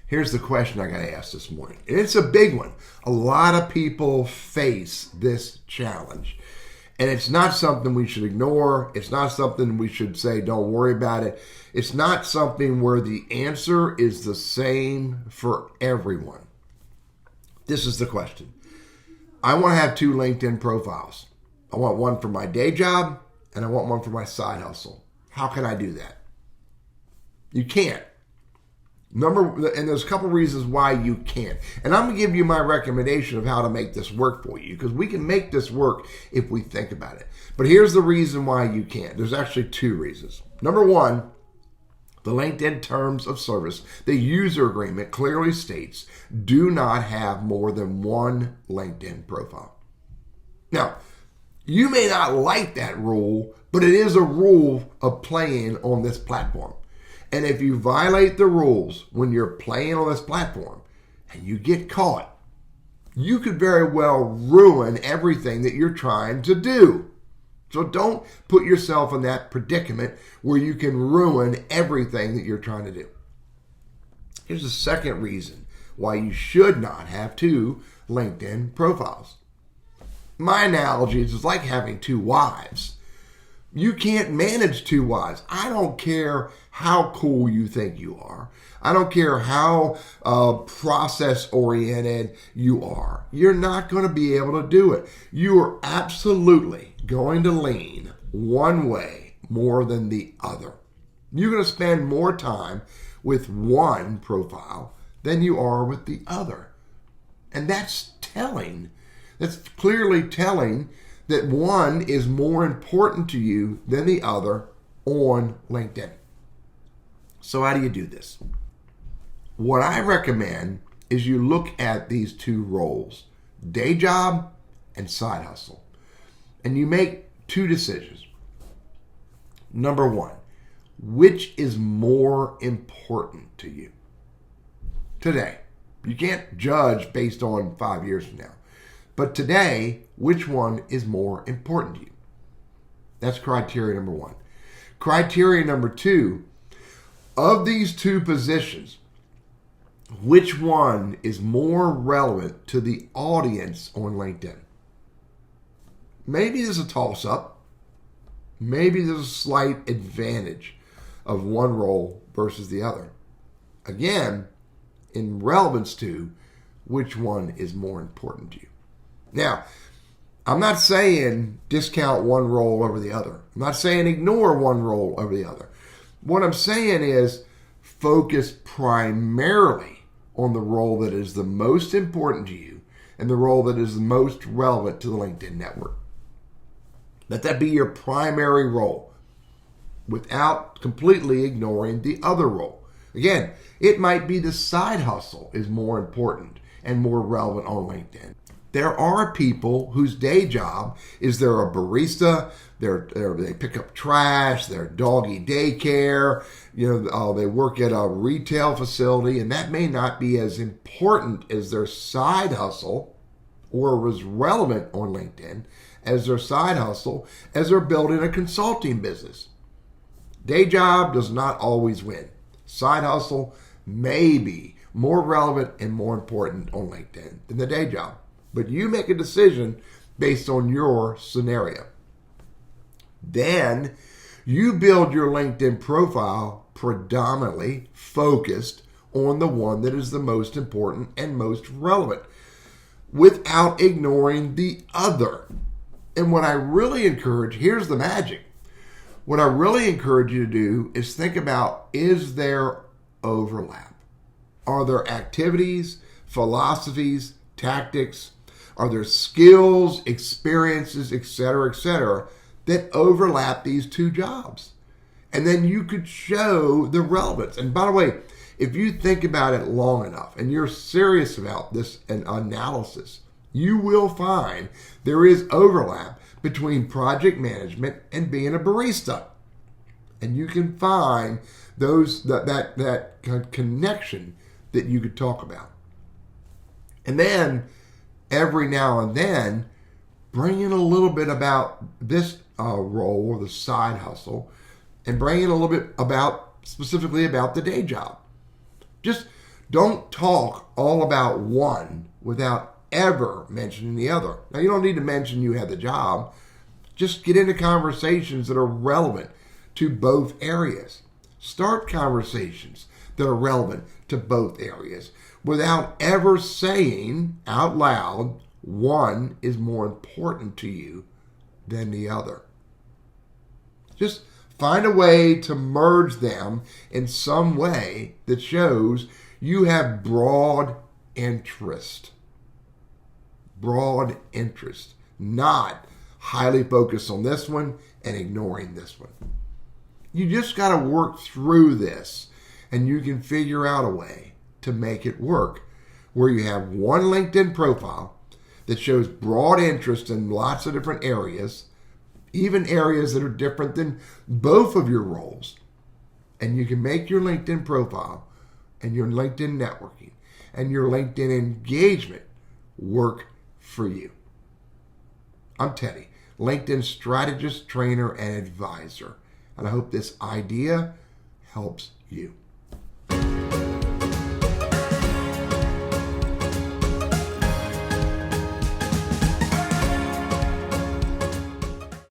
Here's the question I got to ask this morning. And it's a big one. A lot of people face this challenge. And it's not something we should ignore. It's not something we should say, don't worry about it. It's not something where the answer is the same for everyone. This is the question. I want to have 2 LinkedIn profiles. I want one for my day job and I want one for my side hustle. How can I do that? You can't. And there's a couple reasons why you can't. And I'm going to give you my recommendation of how to make this work for you, because we can make this work if we think about it. But here's the reason why you can't. There's actually 2 reasons. Number 1, the LinkedIn terms of service, the user agreement clearly states, do not have more than 1 LinkedIn profile. Now, you may not like that rule, but it is a rule of playing on this platform. And if you violate the rules when you're playing on this platform and you get caught, you could very well ruin everything that you're trying to do. So don't put yourself in that predicament where you can ruin everything that you're trying to do. Here's the second reason why you should not have 2 LinkedIn profiles. My analogy is it's like having 2 wives. You can't manage 2 wives. I don't care how cool you think you are. I don't care how process-oriented you are. You're not going to be able to do it. You are absolutely going to lean one way more than the other. You're going to spend more time with one profile than you are with the other. And that's telling. That's clearly telling that one is more important to you than the other on LinkedIn. So how do you do this? What I recommend is you look at these 2 roles, day job and side hustle, and you make 2 decisions. Number 1, which is more important to you today? You can't judge based on 5 years from now. But today, which one is more important to you? That's criteria number 1. Criteria number 2, of these 2 positions, which one is more relevant to the audience on LinkedIn? Maybe there's a toss-up. Maybe there's a slight advantage of one role versus the other. Again, in relevance to which one is more important to you. Now, I'm not saying discount one role over the other. I'm not saying ignore one role over the other. What I'm saying is focus primarily on the role that is the most important to you and the role that is the most relevant to the LinkedIn network. Let that be your primary role without completely ignoring the other role. Again, it might be the side hustle is more important and more relevant on LinkedIn. There are people whose day job is they're a barista, they pick up trash, they're doggy daycare, they work at a retail facility, and that may not be as important as their side hustle or as relevant on LinkedIn as their side hustle as they're building a consulting business. Day job does not always win. Side hustle may be more relevant and more important on LinkedIn than the day job. But you make a decision based on your scenario. Then you build your LinkedIn profile predominantly focused on the one that is the most important and most relevant without ignoring the other. And what I really encourage, here's the magic. What I really encourage you to do is think about, is there overlap? Are there activities, philosophies, tactics? Are there skills, experiences, et cetera, that overlap these 2 jobs? And then you could show the relevance. And by the way, if you think about it long enough and you're serious about this analysis, you will find there is overlap between project management and being a barista. And you can find that connection that you could talk about. And then every now and then, bring in a little bit about this role or the side hustle, and bring in a little bit specifically about the day job. Just Don't talk all about one without ever mentioning the other. Now, you don't need to mention you had the job. Just get into conversations that are relevant to both areas. Start conversations that are relevant to both areas without ever saying out loud one is more important to you than the other. Just find a way to merge them in some way that shows you have broad interest. Broad interest, not highly focused on this one and ignoring this one. You just got to work through this, and you can figure out a way to make it work where you have one LinkedIn profile that shows broad interest in lots of different areas, even areas that are different than both of your roles. And you can make your LinkedIn profile and your LinkedIn networking and your LinkedIn engagement work for you. I'm Teddy, LinkedIn strategist, trainer, and advisor. And I hope this idea helps you.